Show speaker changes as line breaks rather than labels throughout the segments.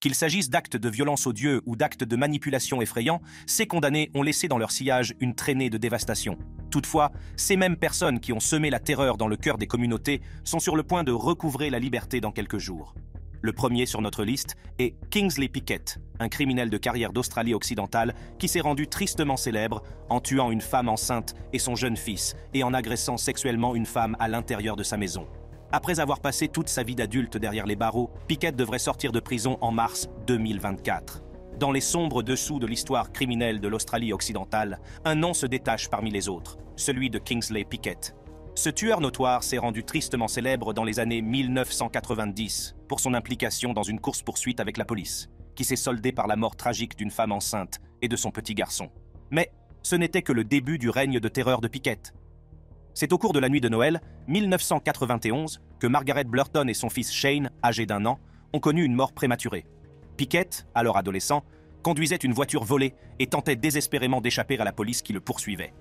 Qu'il s'agisse d'actes de violence odieux ou d'actes de manipulation effrayants, ces condamnés ont laissé dans leur sillage une traînée de dévastation. Toutefois, ces mêmes personnes qui ont semé la terreur dans le cœur des communautés sont sur le point de recouvrer la liberté dans quelques jours. Le premier sur notre liste est Kingsley Pickett, un criminel de carrière d'Australie occidentale qui s'est rendu tristement célèbre en tuant une femme enceinte et son jeune fils et en agressant sexuellement une femme à l'intérieur de sa maison. Après avoir passé toute sa vie d'adulte derrière les barreaux, Pickett devrait sortir de prison en mars 2024. Dans les sombres dessous de l'histoire criminelle de l'Australie occidentale, un nom se détache parmi les autres, celui de Kingsley Pickett. Ce tueur notoire s'est rendu tristement célèbre dans les années 1990 pour son implication dans une course-poursuite avec la police, qui s'est soldée par la mort tragique d'une femme enceinte et de son petit garçon. Mais ce n'était que le début du règne de terreur de Pickett. C'est au cours de la nuit de Noël 1991 que Margaret Blurton et son fils Shane, âgé d'1 an, ont connu une mort prématurée. Pickett, alors adolescent, conduisait une voiture volée et tentait désespérément d'échapper à la police qui le poursuivait.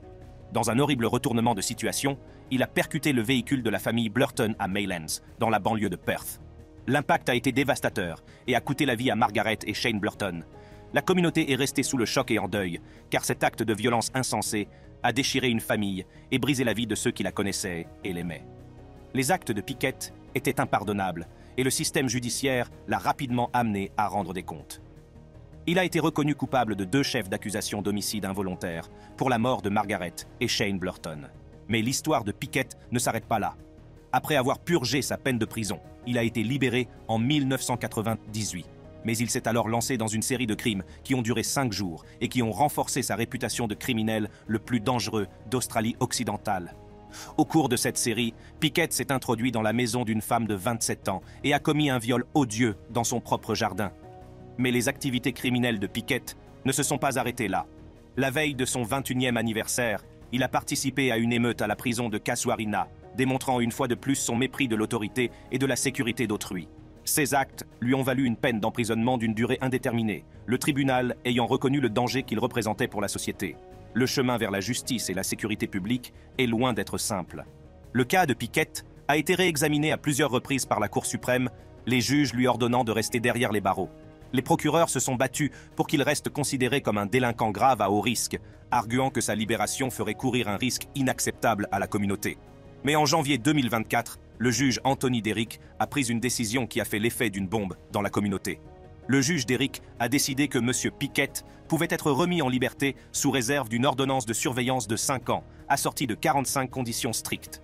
Dans un horrible retournement de situation, il a percuté le véhicule de la famille Blurton à Maylands, dans la banlieue de Perth. L'impact a été dévastateur et a coûté la vie à Margaret et Shane Blurton. La communauté est restée sous le choc et en deuil, car cet acte de violence insensé a déchiré une famille et brisé la vie de ceux qui la connaissaient et l'aimaient. Les actes de Pickett étaient impardonnables et le système judiciaire l'a rapidement amené à rendre des comptes. Il a été reconnu coupable de 2 chefs d'accusation d'homicide involontaire pour la mort de Margaret et Shane Blurton. Mais l'histoire de Pickett ne s'arrête pas là. Après avoir purgé sa peine de prison, il a été libéré en 1998. Mais il s'est alors lancé dans une série de crimes qui ont duré 5 jours et qui ont renforcé sa réputation de criminel le plus dangereux d'Australie occidentale. Au cours de cette série, Pickett s'est introduit dans la maison d'une femme de 27 ans et a commis un viol odieux dans son propre jardin. Mais les activités criminelles de Pickett ne se sont pas arrêtées là. La veille de son 21e anniversaire, il a participé à une émeute à la prison de Casuarina, démontrant une fois de plus son mépris de l'autorité et de la sécurité d'autrui. Ces actes lui ont valu une peine d'emprisonnement d'une durée indéterminée, le tribunal ayant reconnu le danger qu'il représentait pour la société. Le chemin vers la justice et la sécurité publique est loin d'être simple. Le cas de Pickett a été réexaminé à plusieurs reprises par la Cour suprême, les juges lui ordonnant de rester derrière les barreaux. Les procureurs se sont battus pour qu'il reste considéré comme un délinquant grave à haut risque, arguant que sa libération ferait courir un risque inacceptable à la communauté. Mais en janvier 2024, le juge Anthony Derrick a pris une décision qui a fait l'effet d'une bombe dans la communauté. Le juge Derrick a décidé que M. Pickett pouvait être remis en liberté sous réserve d'une ordonnance de surveillance de 5 ans, assortie de 45 conditions strictes.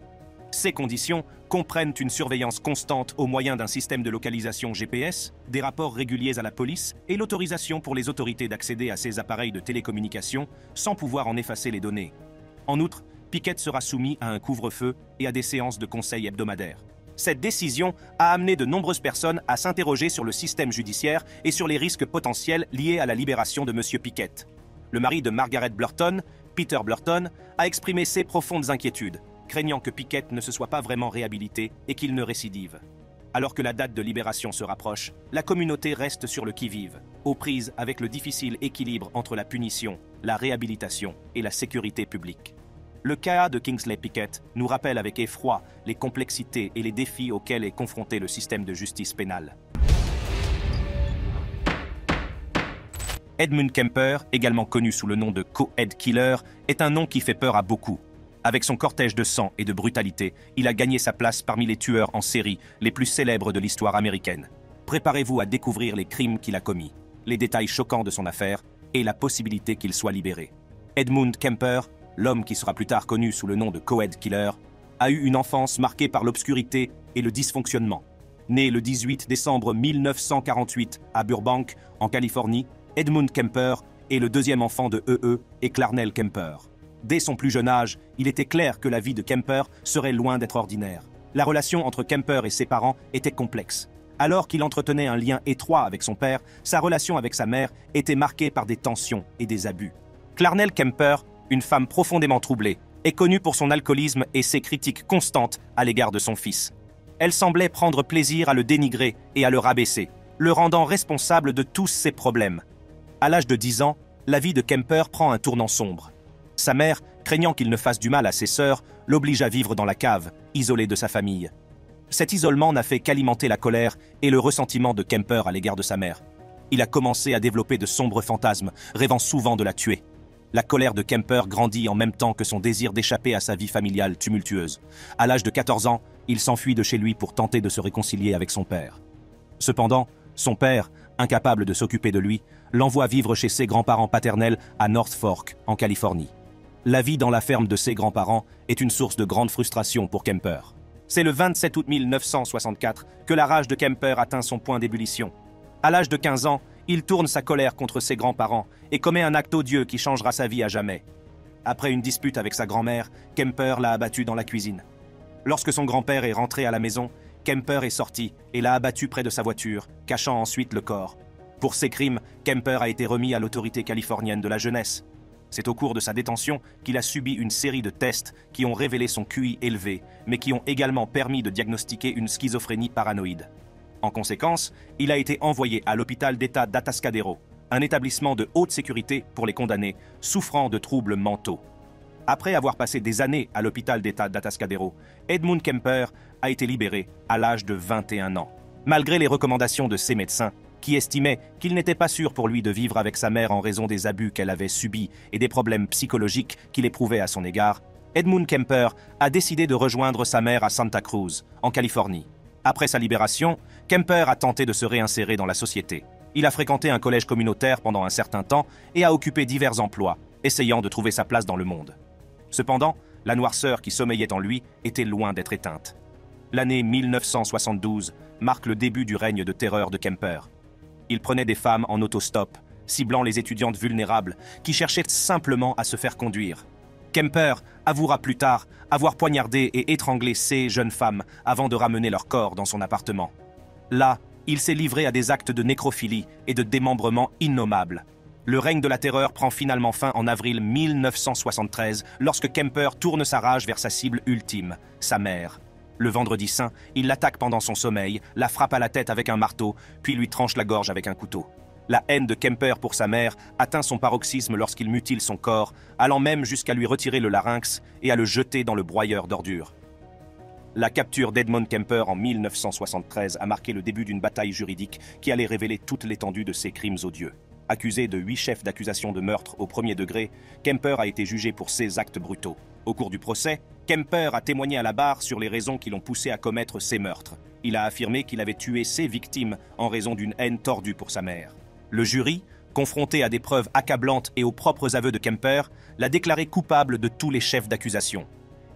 Ces conditions comprennent une surveillance constante au moyen d'un système de localisation GPS, des rapports réguliers à la police et l'autorisation pour les autorités d'accéder à ces appareils de télécommunication sans pouvoir en effacer les données. En outre, Pickett sera soumis à un couvre-feu et à des séances de conseil hebdomadaires. Cette décision a amené de nombreuses personnes à s'interroger sur le système judiciaire et sur les risques potentiels liés à la libération de M. Pickett. Le mari de Margaret Blurton, Peter Blurton, a exprimé ses profondes inquiétudes, craignant que Pickett ne se soit pas vraiment réhabilité et qu'il ne récidive. Alors que la date de libération se rapproche, la communauté reste sur le qui-vive, aux prises avec le difficile équilibre entre la punition, la réhabilitation et la sécurité publique. Le cas de Kingsley Pickett nous rappelle avec effroi les complexités et les défis auxquels est confronté le système de justice pénale. Edmund Kemper, également connu sous le nom de Co-Ed Killer, est un nom qui fait peur à beaucoup. Avec son cortège de sang et de brutalité, il a gagné sa place parmi les tueurs en série les plus célèbres de l'histoire américaine. Préparez-vous à découvrir les crimes qu'il a commis, les détails choquants de son affaire et la possibilité qu'il soit libéré. Edmund Kemper, l'homme qui sera plus tard connu sous le nom de Co-Ed Killer, a eu une enfance marquée par l'obscurité et le dysfonctionnement. Né le 18 décembre 1948 à Burbank, en Californie, Edmund Kemper est le 2e enfant de E.E. et Clarnell Kemper. Dès son plus jeune âge, il était clair que la vie de Kemper serait loin d'être ordinaire. La relation entre Kemper et ses parents était complexe. Alors qu'il entretenait un lien étroit avec son père, sa relation avec sa mère était marquée par des tensions et des abus. Clarnell Kemper, une femme profondément troublée, est connue pour son alcoolisme et ses critiques constantes à l'égard de son fils. Elle semblait prendre plaisir à le dénigrer et à le rabaisser, le rendant responsable de tous ses problèmes. À l'âge de 10 ans, la vie de Kemper prend un tournant sombre. Sa mère, craignant qu'il ne fasse du mal à ses sœurs, l'oblige à vivre dans la cave, isolé de sa famille. Cet isolement n'a fait qu'alimenter la colère et le ressentiment de Kemper à l'égard de sa mère. Il a commencé à développer de sombres fantasmes, rêvant souvent de la tuer. La colère de Kemper grandit en même temps que son désir d'échapper à sa vie familiale tumultueuse. À l'âge de 14 ans, il s'enfuit de chez lui pour tenter de se réconcilier avec son père. Cependant, son père, incapable de s'occuper de lui, l'envoie vivre chez ses grands-parents paternels à North Fork, en Californie. La vie dans la ferme de ses grands-parents est une source de grande frustration pour Kemper. C'est le 27 août 1964 que la rage de Kemper atteint son point d'ébullition. À l'âge de 15 ans, il tourne sa colère contre ses grands-parents et commet un acte odieux qui changera sa vie à jamais. Après une dispute avec sa grand-mère, Kemper l'a abattu dans la cuisine. Lorsque son grand-père est rentré à la maison, Kemper est sorti et l'a abattu près de sa voiture, cachant ensuite le corps. Pour ces crimes, Kemper a été remis à l'autorité californienne de la jeunesse. C'est au cours de sa détention qu'il a subi une série de tests qui ont révélé son QI élevé, mais qui ont également permis de diagnostiquer une schizophrénie paranoïde. En conséquence, il a été envoyé à l'hôpital d'État d'Atascadero, un établissement de haute sécurité pour les condamnés souffrant de troubles mentaux. Après avoir passé des années à l'hôpital d'État d'Atascadero, Edmund Kemper a été libéré à l'âge de 21 ans. Malgré les recommandations de ses médecins, qui estimaient qu'il n'était pas sûr pour lui de vivre avec sa mère en raison des abus qu'elle avait subis et des problèmes psychologiques qu'il éprouvait à son égard, Edmund Kemper a décidé de rejoindre sa mère à Santa Cruz, en Californie. Après sa libération, Kemper a tenté de se réinsérer dans la société. Il a fréquenté un collège communautaire pendant un certain temps et a occupé divers emplois, essayant de trouver sa place dans le monde. Cependant, la noirceur qui sommeillait en lui était loin d'être éteinte. L'année 1972 marque le début du règne de terreur de Kemper. Il prenait des femmes en autostop, ciblant les étudiantes vulnérables qui cherchaient simplement à se faire conduire. Kemper avouera plus tard avoir poignardé et étranglé ces jeunes femmes avant de ramener leur corps dans son appartement. Là, il s'est livré à des actes de nécrophilie et de démembrement innommables. Le règne de la terreur prend finalement fin en avril 1973 lorsque Kemper tourne sa rage vers sa cible ultime, sa mère. Le vendredi saint, il l'attaque pendant son sommeil, la frappe à la tête avec un marteau, puis lui tranche la gorge avec un couteau. La haine de Kemper pour sa mère atteint son paroxysme lorsqu'il mutile son corps, allant même jusqu'à lui retirer le larynx et à le jeter dans le broyeur d'ordures. La capture d'Edmund Kemper en 1973 a marqué le début d'une bataille juridique qui allait révéler toute l'étendue de ses crimes odieux. Accusé de 8 chefs d'accusation de meurtre au premier degré, Kemper a été jugé pour ses actes brutaux. Au cours du procès, Kemper a témoigné à la barre sur les raisons qui l'ont poussé à commettre ces meurtres. Il a affirmé qu'il avait tué ses victimes en raison d'une haine tordue pour sa mère. Le jury, confronté à des preuves accablantes et aux propres aveux de Kemper, l'a déclaré coupable de tous les chefs d'accusation.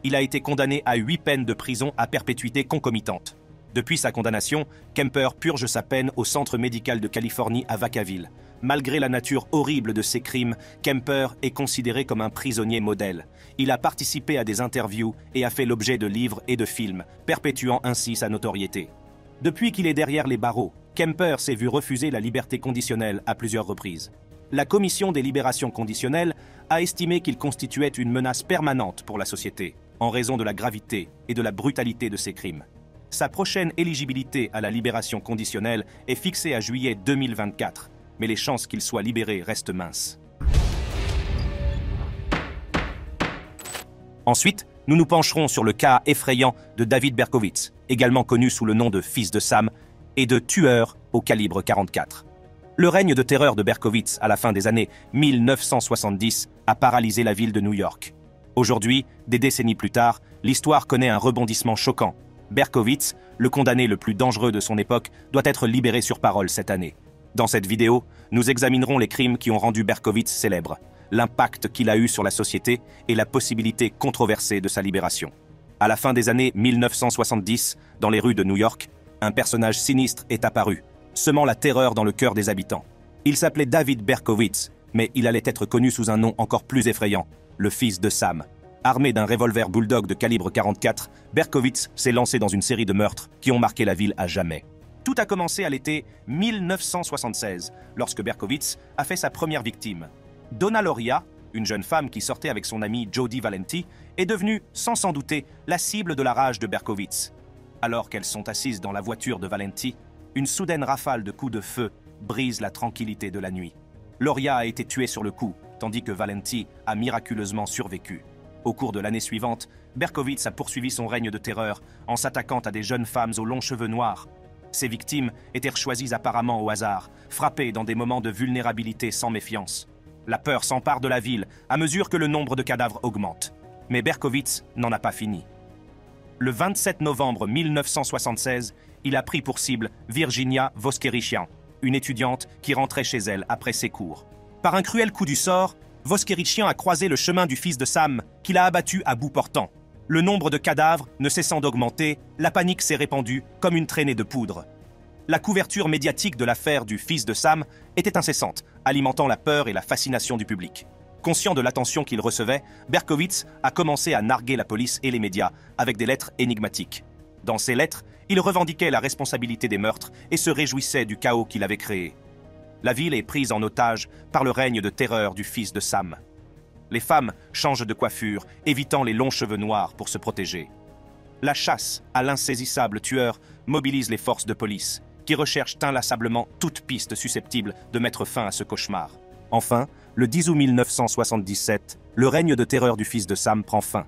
Il a été condamné à 8 peines de prison à perpétuité concomitante. Depuis sa condamnation, Kemper purge sa peine au Centre médical de Californie à Vacaville. Malgré la nature horrible de ses crimes, Kemper est considéré comme un prisonnier modèle. Il a participé à des interviews et a fait l'objet de livres et de films, perpétuant ainsi sa notoriété. Depuis qu'il est derrière les barreaux, Kemper s'est vu refuser la liberté conditionnelle à plusieurs reprises. La Commission des libérations conditionnelles a estimé qu'il constituait une menace permanente pour la société, en raison de la gravité et de la brutalité de ses crimes. Sa prochaine éligibilité à la libération conditionnelle est fixée à juillet 2024, mais les chances qu'il soit libéré restent minces. Ensuite, nous nous pencherons sur le cas effrayant de David Berkowitz, également connu sous le nom de Fils de Sam, et de tueur au calibre 44. Le règne de terreur de Berkowitz à la fin des années 1970 a paralysé la ville de New York. Aujourd'hui, des décennies plus tard, l'histoire connaît un rebondissement choquant. Berkowitz, le condamné le plus dangereux de son époque, doit être libéré sur parole cette année. Dans cette vidéo, nous examinerons les crimes qui ont rendu Berkowitz célèbre, l'impact qu'il a eu sur la société et la possibilité controversée de sa libération. À la fin des années 1970, dans les rues de New York, un personnage sinistre est apparu, semant la terreur dans le cœur des habitants. Il s'appelait David Berkowitz, mais il allait être connu sous un nom encore plus effrayant, le Fils de Sam. Armé d'un revolver Bulldog de calibre 44, Berkowitz s'est lancé dans une série de meurtres qui ont marqué la ville à jamais. Tout a commencé à l'été 1976, lorsque Berkowitz a fait sa première victime. Donna Loria, une jeune femme qui sortait avec son amie Jody Valenti, est devenue, sans s'en douter, la cible de la rage de Berkowitz. Alors qu'elles sont assises dans la voiture de Valenti, une soudaine rafale de coups de feu brise la tranquillité de la nuit. Loria a été tuée sur le coup, tandis que Valenti a miraculeusement survécu. Au cours de l'année suivante, Berkowitz a poursuivi son règne de terreur en s'attaquant à des jeunes femmes aux longs cheveux noirs. Ces victimes étaient choisies apparemment au hasard, frappées dans des moments de vulnérabilité sans méfiance. La peur s'empare de la ville à mesure que le nombre de cadavres augmente. Mais Berkowitz n'en a pas fini. Le 27 novembre 1976, il a pris pour cible Virginia Voskerichian, une étudiante qui rentrait chez elle après ses cours. Par un cruel coup du sort, Voskerichian a croisé le chemin du fils de Sam, qu'il a abattu à bout portant. Le nombre de cadavres ne cessant d'augmenter, la panique s'est répandue comme une traînée de poudre. La couverture médiatique de l'affaire du fils de Sam était incessante, alimentant la peur et la fascination du public. Conscient de l'attention qu'il recevait, Berkowitz a commencé à narguer la police et les médias avec des lettres énigmatiques. Dans ces lettres, il revendiquait la responsabilité des meurtres et se réjouissait du chaos qu'il avait créé. La ville est prise en otage par le règne de terreur du fils de Sam. Les femmes changent de coiffure, évitant les longs cheveux noirs pour se protéger. La chasse à l'insaisissable tueur mobilise les forces de police, qui recherchent inlassablement toute piste susceptible de mettre fin à ce cauchemar. Enfin, le 10 août 1977, le règne de terreur du fils de Sam prend fin.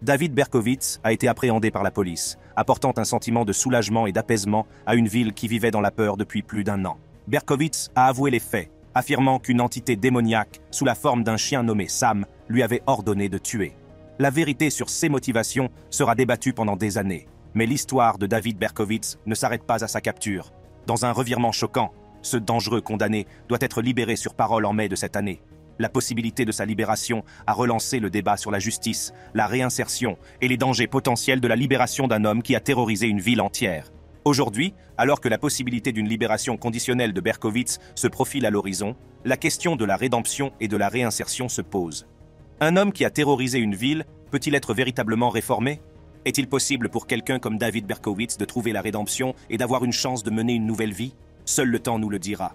David Berkowitz a été appréhendé par la police, apportant un sentiment de soulagement et d'apaisement à une ville qui vivait dans la peur depuis plus d'1 an. Berkowitz a avoué les faits, affirmant qu'une entité démoniaque, sous la forme d'un chien nommé Sam, lui avait ordonné de tuer. La vérité sur ses motivations sera débattue pendant des années, mais l'histoire de David Berkowitz ne s'arrête pas à sa capture. Dans un revirement choquant, ce dangereux condamné doit être libéré sur parole en mai de cette année. La possibilité de sa libération a relancé le débat sur la justice, la réinsertion et les dangers potentiels de la libération d'un homme qui a terrorisé une ville entière. Aujourd'hui, alors que la possibilité d'une libération conditionnelle de Berkowitz se profile à l'horizon, la question de la rédemption et de la réinsertion se pose. Un homme qui a terrorisé une ville peut-il être véritablement réformé ? Est-il possible pour quelqu'un comme David Berkowitz de trouver la rédemption et d'avoir une chance de mener une nouvelle vie ? Seul le temps nous le dira.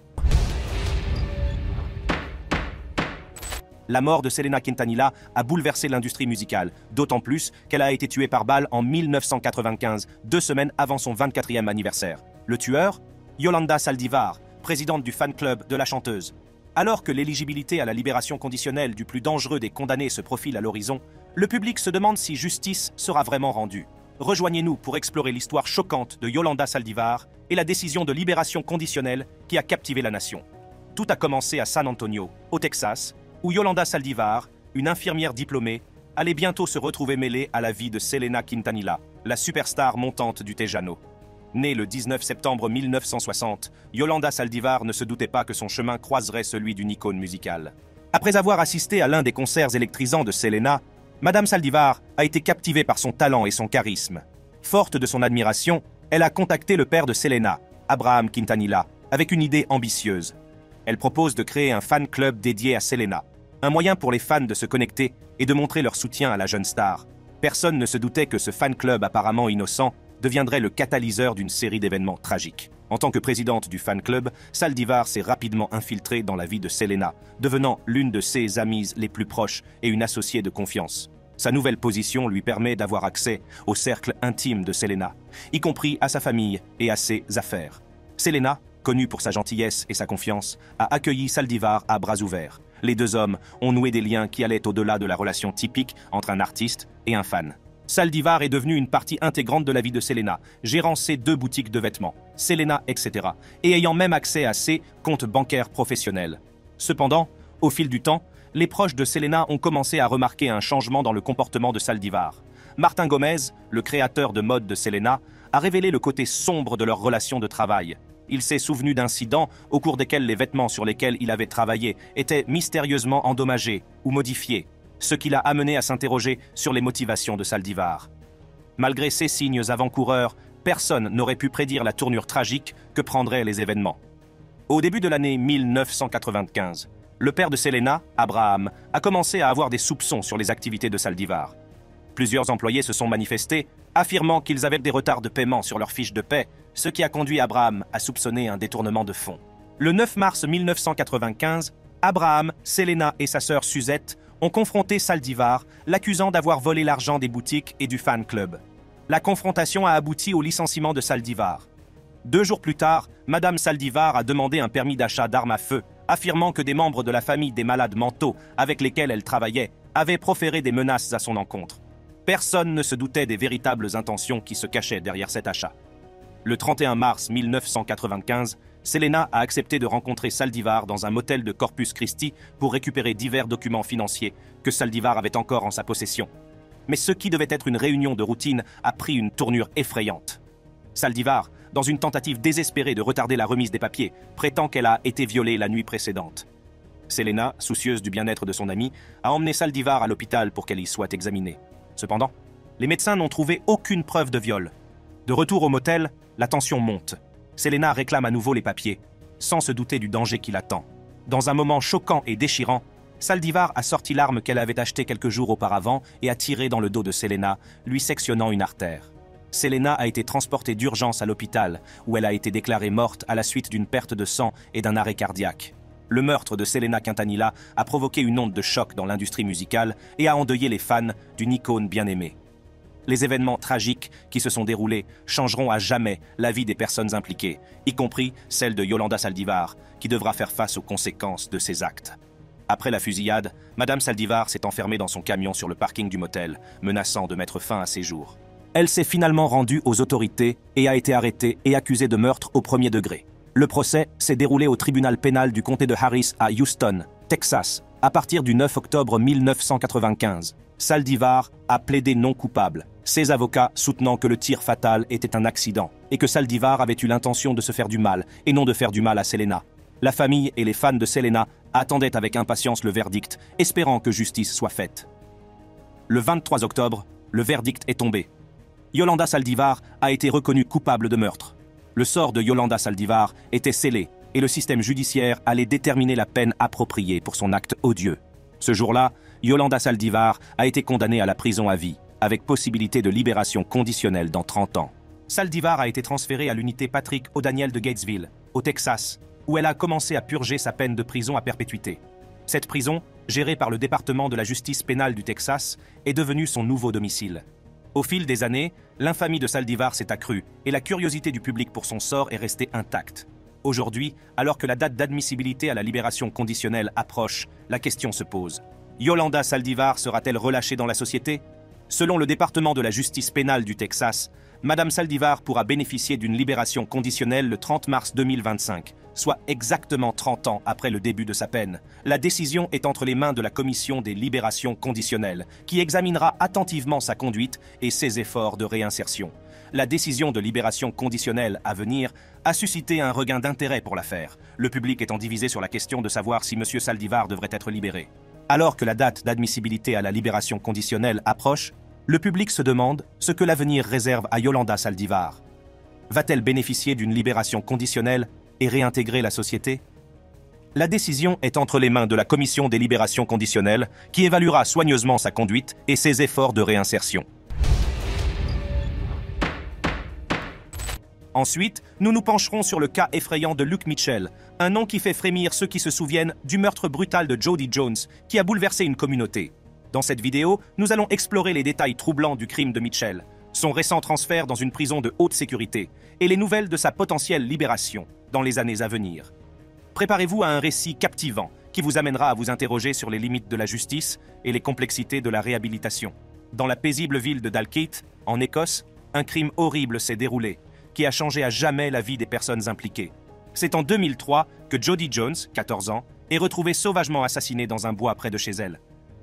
La mort de Selena Quintanilla a bouleversé l'industrie musicale, d'autant plus qu'elle a été tuée par balle en 1995, 2 semaines avant son 24e anniversaire. Le tueur ? Yolanda Saldivar, présidente du fan club de la chanteuse. Alors que l'éligibilité à la libération conditionnelle du plus dangereux des condamnés se profile à l'horizon, le public se demande si justice sera vraiment rendue. Rejoignez-nous pour explorer l'histoire choquante de Yolanda Saldivar et la décision de libération conditionnelle qui a captivé la nation. Tout a commencé à San Antonio, au Texas, où Yolanda Saldivar, une infirmière diplômée, allait bientôt se retrouver mêlée à la vie de Selena Quintanilla, la superstar montante du Tejano. Née le 19 septembre 1960, Yolanda Saldivar ne se doutait pas que son chemin croiserait celui d'une icône musicale. Après avoir assisté à l'un des concerts électrisants de Selena, Madame Saldivar a été captivée par son talent et son charisme. Forte de son admiration, elle a contacté le père de Selena, Abraham Quintanilla, avec une idée ambitieuse. Elle propose de créer un fan club dédié à Selena, un moyen pour les fans de se connecter et de montrer leur soutien à la jeune star. Personne ne se doutait que ce fan club apparemment innocent deviendrait le catalyseur d'une série d'événements tragiques. En tant que présidente du fan club, Saldivar s'est rapidement infiltrée dans la vie de Selena, devenant l'une de ses amies les plus proches et une associée de confiance. Sa nouvelle position lui permet d'avoir accès au cercle intime de Selena, y compris à sa famille et à ses affaires. Selena, connue pour sa gentillesse et sa confiance, a accueilli Saldivar à bras ouverts. Les deux hommes ont noué des liens qui allaient au-delà de la relation typique entre un artiste et un fan. Saldivar est devenue une partie intégrante de la vie de Selena, gérant ses 2 boutiques de vêtements, Selena, etc., et ayant même accès à ses comptes bancaires professionnels. Cependant, au fil du temps, les proches de Selena ont commencé à remarquer un changement dans le comportement de Saldivar. Martin Gomez, le créateur de mode de Selena, a révélé le côté sombre de leur relation de travail. Il s'est souvenu d'incidents au cours desquels les vêtements sur lesquels il avait travaillé étaient mystérieusement endommagés ou modifiés, ce qui l'a amené à s'interroger sur les motivations de Saldivar. Malgré ces signes avant-coureurs, personne n'aurait pu prédire la tournure tragique que prendraient les événements. Au début de l'année 1995, le père de Selena, Abraham, a commencé à avoir des soupçons sur les activités de Saldivar. Plusieurs employés se sont manifestés, affirmant qu'ils avaient des retards de paiement sur leurs fiches de paie, ce qui a conduit Abraham à soupçonner un détournement de fonds. Le 9 mars 1995, Abraham, Selena et sa sœur Suzette ont confronté Saldivar, l'accusant d'avoir volé l'argent des boutiques et du fan club. La confrontation a abouti au licenciement de Saldivar. 2 jours plus tard, Madame Saldivar a demandé un permis d'achat d'armes à feu, affirmant que des membres de la famille des malades mentaux avec lesquels elle travaillait avaient proféré des menaces à son encontre. Personne ne se doutait des véritables intentions qui se cachaient derrière cet achat. Le 31 mars 1995, Selena a accepté de rencontrer Saldivar dans un motel de Corpus Christi pour récupérer divers documents financiers que Saldivar avait encore en sa possession. Mais ce qui devait être une réunion de routine a pris une tournure effrayante. Saldivar, dans une tentative désespérée de retarder la remise des papiers, prétend qu'elle a été violée la nuit précédente. Selena, soucieuse du bien-être de son amie, a emmené Saldivar à l'hôpital pour qu'elle y soit examinée. Cependant, les médecins n'ont trouvé aucune preuve de viol. De retour au motel, la tension monte. Selena réclame à nouveau les papiers, sans se douter du danger qui l'attend. Dans un moment choquant et déchirant, Saldivar a sorti l'arme qu'elle avait achetée quelques jours auparavant et a tiré dans le dos de Selena, lui sectionnant une artère. Selena a été transportée d'urgence à l'hôpital, où elle a été déclarée morte à la suite d'une perte de sang et d'un arrêt cardiaque. Le meurtre de Selena Quintanilla a provoqué une onde de choc dans l'industrie musicale et a endeuillé les fans d'une icône bien-aimée. Les événements tragiques qui se sont déroulés changeront à jamais la vie des personnes impliquées, y compris celle de Yolanda Saldivar, qui devra faire face aux conséquences de ses actes. Après la fusillade, Madame Saldivar s'est enfermée dans son camion sur le parking du motel, menaçant de mettre fin à ses jours. Elle s'est finalement rendue aux autorités et a été arrêtée et accusée de meurtre au premier degré. Le procès s'est déroulé au tribunal pénal du comté de Harris à Houston, Texas, à partir du 9 octobre 1995. Saldivar a plaidé non coupable, ses avocats soutenant que le tir fatal était un accident et que Saldivar avait eu l'intention de se faire du mal et non de faire du mal à Selena. La famille et les fans de Selena attendaient avec impatience le verdict, espérant que justice soit faite. Le 23 octobre, le verdict est tombé. Yolanda Saldivar a été reconnue coupable de meurtre. Le sort de Yolanda Saldivar était scellé et le système judiciaire allait déterminer la peine appropriée pour son acte odieux. Ce jour-là, Yolanda Saldivar a été condamnée à la prison à vie, avec possibilité de libération conditionnelle dans 30 ans. Saldivar a été transférée à l'unité Patrick O'Daniel de Gatesville, au Texas, où elle a commencé à purger sa peine de prison à perpétuité. Cette prison, gérée par le département de la justice pénale du Texas, est devenue son nouveau domicile. Au fil des années, l'infamie de Saldivar s'est accrue et la curiosité du public pour son sort est restée intacte. Aujourd'hui, alors que la date d'admissibilité à la libération conditionnelle approche, la question se pose. Yolanda Saldivar sera-t-elle relâchée dans la société ? Selon le département de la justice pénale du Texas, Madame Saldivar pourra bénéficier d'une libération conditionnelle le 30 mars 2025, soit exactement 30 ans après le début de sa peine. La décision est entre les mains de la Commission des libérations conditionnelles, qui examinera attentivement sa conduite et ses efforts de réinsertion. La décision de libération conditionnelle à venir a suscité un regain d'intérêt pour l'affaire, le public étant divisé sur la question de savoir si M. Saldivar devrait être libéré. Alors que la date d'admissibilité à la libération conditionnelle approche, le public se demande ce que l'avenir réserve à Yolanda Saldivar. Va-t-elle bénéficier d'une libération conditionnelle et réintégrer la société ? La décision est entre les mains de la Commission des libérations conditionnelles, qui évaluera soigneusement sa conduite et ses efforts de réinsertion. Ensuite, nous nous pencherons sur le cas effrayant de Luke Mitchell, un nom qui fait frémir ceux qui se souviennent du meurtre brutal de Jody Jones, qui a bouleversé une communauté. Dans cette vidéo, nous allons explorer les détails troublants du crime de Mitchell, son récent transfert dans une prison de haute sécurité et les nouvelles de sa potentielle libération dans les années à venir. Préparez-vous à un récit captivant qui vous amènera à vous interroger sur les limites de la justice et les complexités de la réhabilitation. Dans la paisible ville de Dalkeith, en Écosse, un crime horrible s'est déroulé, qui a changé à jamais la vie des personnes impliquées. C'est en 2003 que Jody Jones, 14 ans, est retrouvée sauvagement assassinée dans un bois près de chez elle.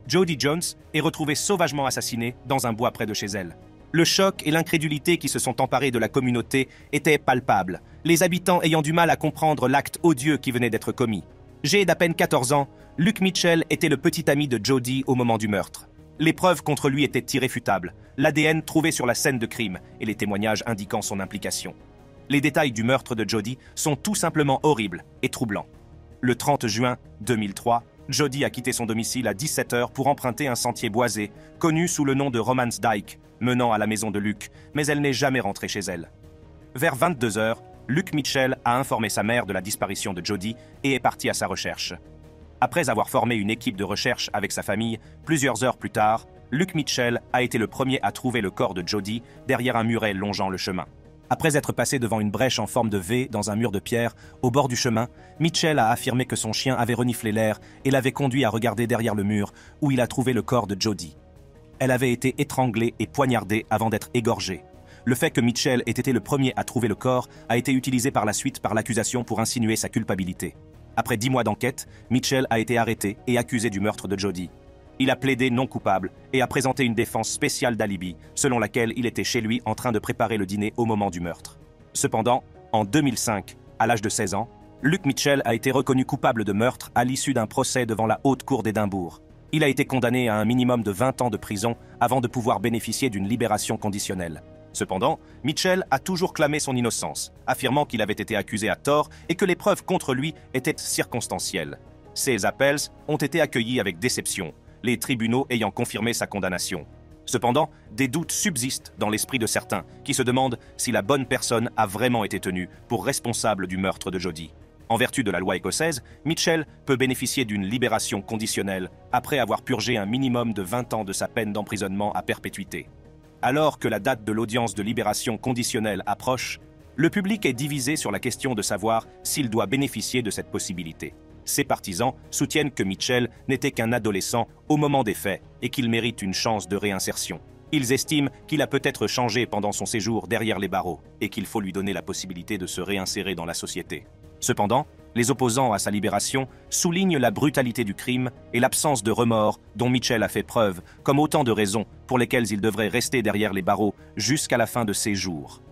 Jody Jones est retrouvée sauvagement assassinée dans un bois près de chez elle. Le choc et l'incrédulité qui se sont emparés de la communauté étaient palpables, les habitants ayant du mal à comprendre l'acte odieux qui venait d'être commis. Âgé d'à peine 14 ans, Luke Mitchell était le petit ami de Jody au moment du meurtre. Les preuves contre lui étaient irréfutables, l'ADN trouvé sur la scène de crime et les témoignages indiquant son implication. Les détails du meurtre de Jody sont tout simplement horribles et troublants. Le 30 juin 2003, Jody a quitté son domicile à 17h pour emprunter un sentier boisé, connu sous le nom de Romance Dyke, menant à la maison de Luke, mais elle n'est jamais rentrée chez elle. Vers 22h, Luke Mitchell a informé sa mère de la disparition de Jody et est parti à sa recherche. Après avoir formé une équipe de recherche avec sa famille, plusieurs heures plus tard, Luke Mitchell a été le premier à trouver le corps de Jody derrière un muret longeant le chemin. Après être passé devant une brèche en forme de V dans un mur de pierre, au bord du chemin, Mitchell a affirmé que son chien avait reniflé l'air et l'avait conduit à regarder derrière le mur, où il a trouvé le corps de Jody. Elle avait été étranglée et poignardée avant d'être égorgée. Le fait que Mitchell ait été le premier à trouver le corps a été utilisé par la suite par l'accusation pour insinuer sa culpabilité. Après 10 mois d'enquête, Mitchell a été arrêté et accusé du meurtre de Jody. Il a plaidé non coupable et a présenté une défense spéciale d'alibi, selon laquelle il était chez lui en train de préparer le dîner au moment du meurtre. Cependant, en 2005, à l'âge de 16 ans, Luke Mitchell a été reconnu coupable de meurtre à l'issue d'un procès devant la Haute Cour d'Édimbourg. Il a été condamné à un minimum de 20 ans de prison avant de pouvoir bénéficier d'une libération conditionnelle. Cependant, Mitchell a toujours clamé son innocence, affirmant qu'il avait été accusé à tort et que les preuves contre lui étaient circonstancielles. Ces appels ont été accueillis avec déception, les tribunaux ayant confirmé sa condamnation. Cependant, des doutes subsistent dans l'esprit de certains qui se demandent si la bonne personne a vraiment été tenue pour responsable du meurtre de Jody. En vertu de la loi écossaise, Mitchell peut bénéficier d'une libération conditionnelle après avoir purgé un minimum de 20 ans de sa peine d'emprisonnement à perpétuité. Alors que la date de l'audience de libération conditionnelle approche, le public est divisé sur la question de savoir s'il doit bénéficier de cette possibilité. Ses partisans soutiennent que Mitchell n'était qu'un adolescent au moment des faits et qu'il mérite une chance de réinsertion. Ils estiment qu'il a peut-être changé pendant son séjour derrière les barreaux et qu'il faut lui donner la possibilité de se réinsérer dans la société. Cependant, les opposants à sa libération soulignent la brutalité du crime et l'absence de remords dont Mitchell a fait preuve comme autant de raisons pour lesquelles il devrait rester derrière les barreaux jusqu'à la fin de ses jours.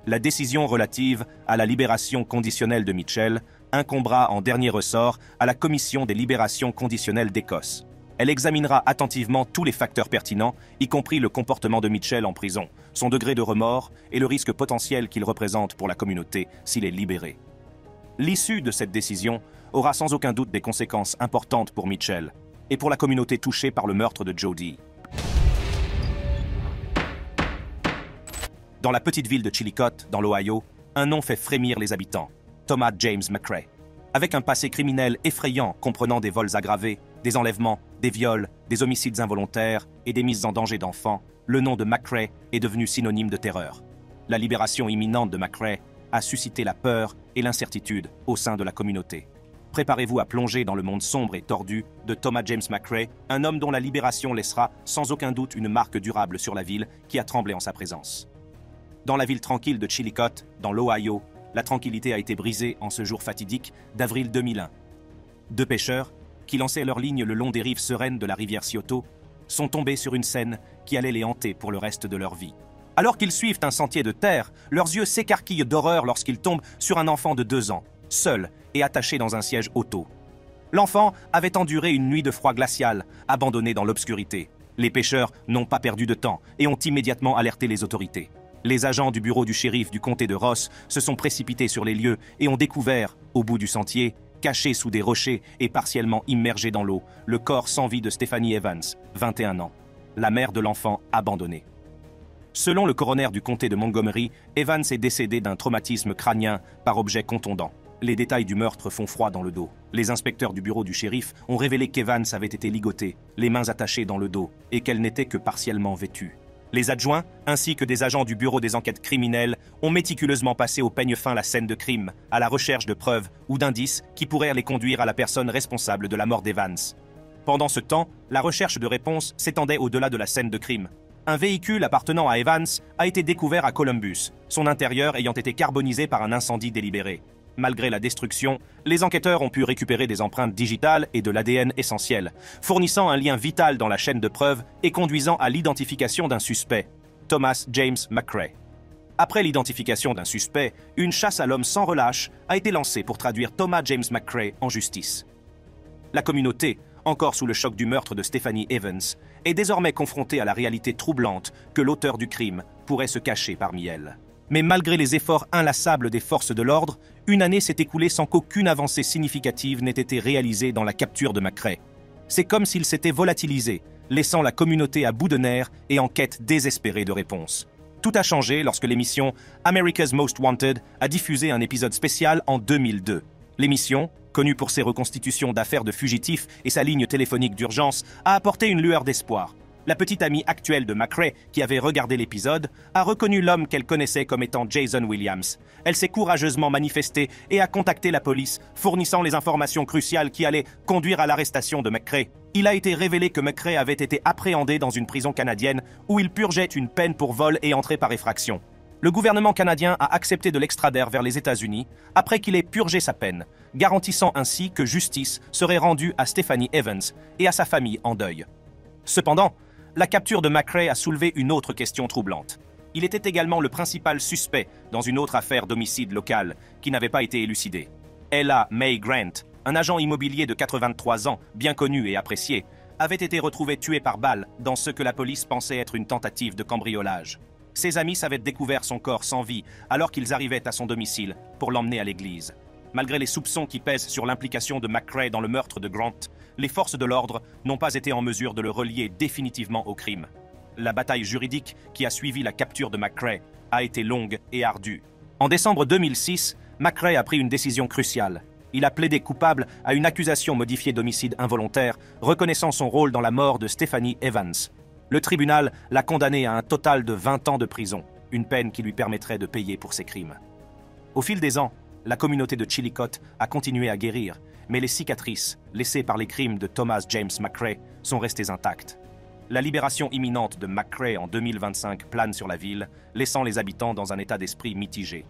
La décision relative à la libération conditionnelle de Mitchell incombera en dernier ressort à la Commission des libérations conditionnelles d'Écosse. Elle examinera attentivement tous les facteurs pertinents, y compris le comportement de Mitchell en prison, son degré de remords et le risque potentiel qu'il représente pour la communauté s'il est libéré. L'issue de cette décision aura sans aucun doute des conséquences importantes pour Mitchell et pour la communauté touchée par le meurtre de Jody. Dans la petite ville de Chillicothe, dans l'Ohio, un nom fait frémir les habitants, Thomas James McCrae. Avec un passé criminel effrayant comprenant des vols aggravés, des enlèvements, des viols, des homicides involontaires et des mises en danger d'enfants, le nom de McCrae est devenu synonyme de terreur. La libération imminente de McCrae a suscité la peur et l'incertitude au sein de la communauté. Préparez-vous à plonger dans le monde sombre et tordu de Thomas James McCrae, un homme dont la libération laissera sans aucun doute une marque durable sur la ville qui a tremblé en sa présence. Dans la ville tranquille de Chillicothe, dans l'Ohio, la tranquillité a été brisée en ce jour fatidique d'avril 2001. Deux pêcheurs, qui lançaient leur ligne le long des rives sereines de la rivière Scioto, sont tombés sur une scène qui allait les hanter pour le reste de leur vie. Alors qu'ils suivent un sentier de terre, leurs yeux s'écarquillent d'horreur lorsqu'ils tombent sur un enfant de 2 ans, seul et attaché dans un siège auto. L'enfant avait enduré une nuit de froid glacial, abandonné dans l'obscurité. Les pêcheurs n'ont pas perdu de temps et ont immédiatement alerté les autorités. Les agents du bureau du shérif du comté de Ross se sont précipités sur les lieux et ont découvert, au bout du sentier, caché sous des rochers et partiellement immergé dans l'eau, le corps sans vie de Stephanie Evans, 21 ans, la mère de l'enfant abandonné. Selon le coroner du comté de Montgomery, Evans est décédé d'un traumatisme crânien par objet contondant. Les détails du meurtre font froid dans le dos. Les inspecteurs du bureau du shérif ont révélé qu'Evans avait été ligotée, les mains attachées dans le dos, et qu'elle n'était que partiellement vêtue. Les adjoints, ainsi que des agents du bureau des enquêtes criminelles, ont méticuleusement passé au peigne fin la scène de crime, à la recherche de preuves ou d'indices qui pourraient les conduire à la personne responsable de la mort d'Evans. Pendant ce temps, la recherche de réponses s'étendait au-delà de la scène de crime. Un véhicule appartenant à Evans a été découvert à Columbus, son intérieur ayant été carbonisé par un incendie délibéré. Malgré la destruction, les enquêteurs ont pu récupérer des empreintes digitales et de l'ADN essentiel, fournissant un lien vital dans la chaîne de preuves et conduisant à l'identification d'un suspect, Thomas James McCrae. Après l'identification d'un suspect, une chasse à l'homme sans relâche a été lancée pour traduire Thomas James McCrae en justice. La communauté, encore sous le choc du meurtre de Stephanie Evans, est désormais confrontée à la réalité troublante que l'auteur du crime pourrait se cacher parmi elles. Mais malgré les efforts inlassables des forces de l'ordre, une année s'est écoulée sans qu'aucune avancée significative n'ait été réalisée dans la capture de McCrae. C'est comme s'il s'était volatilisé, laissant la communauté à bout de nerfs et en quête désespérée de réponses. Tout a changé lorsque l'émission America's Most Wanted a diffusé un épisode spécial en 2002. L'émission, connue pour ses reconstitutions d'affaires de fugitifs et sa ligne téléphonique d'urgence, a apporté une lueur d'espoir. La petite amie actuelle de McCrae, qui avait regardé l'épisode, a reconnu l'homme qu'elle connaissait comme étant Jason Williams. Elle s'est courageusement manifestée et a contacté la police, fournissant les informations cruciales qui allaient conduire à l'arrestation de McCrae. Il a été révélé que McCrae avait été appréhendé dans une prison canadienne où il purgeait une peine pour vol et entrée par effraction. Le gouvernement canadien a accepté de l'extrader vers les États-Unis après qu'il ait purgé sa peine, garantissant ainsi que justice serait rendue à Stephanie Evans et à sa famille en deuil. Cependant, la capture de McRae a soulevé une autre question troublante. Il était également le principal suspect dans une autre affaire d'homicide local qui n'avait pas été élucidée. Ella May Grant, un agent immobilier de 83 ans, bien connu et apprécié, avait été retrouvé tué par balle dans ce que la police pensait être une tentative de cambriolage. Ses amis avaient découvert son corps sans vie alors qu'ils arrivaient à son domicile pour l'emmener à l'église. Malgré les soupçons qui pèsent sur l'implication de McRae dans le meurtre de Grant, les forces de l'ordre n'ont pas été en mesure de le relier définitivement au crime. La bataille juridique qui a suivi la capture de McRae a été longue et ardue. En décembre 2006, McRae a pris une décision cruciale. Il a plaidé coupable à une accusation modifiée d'homicide involontaire, reconnaissant son rôle dans la mort de Stephanie Evans. Le tribunal l'a condamné à un total de 20 ans de prison, une peine qui lui permettrait de payer pour ses crimes. Au fil des ans, la communauté de Chillicothe a continué à guérir, mais les cicatrices laissées par les crimes de Thomas James McRae sont restées intactes. La libération imminente de McRae en 2025 plane sur la ville, laissant les habitants dans un état d'esprit mitigé.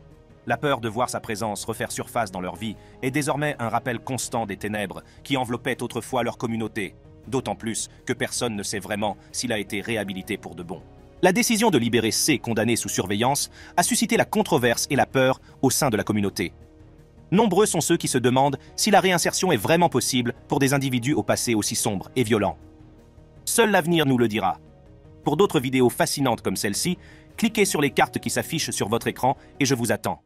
La peur de voir sa présence refaire surface dans leur vie est désormais un rappel constant des ténèbres qui enveloppaient autrefois leur communauté, d'autant plus que personne ne sait vraiment s'il a été réhabilité pour de bon. La décision de libérer C, condamné sous surveillance, a suscité la controverse et la peur au sein de la communauté. Nombreux sont ceux qui se demandent si la réinsertion est vraiment possible pour des individus au passé aussi sombre et violent. Seul l'avenir nous le dira. Pour d'autres vidéos fascinantes comme celle-ci, cliquez sur les cartes qui s'affichent sur votre écran et je vous attends.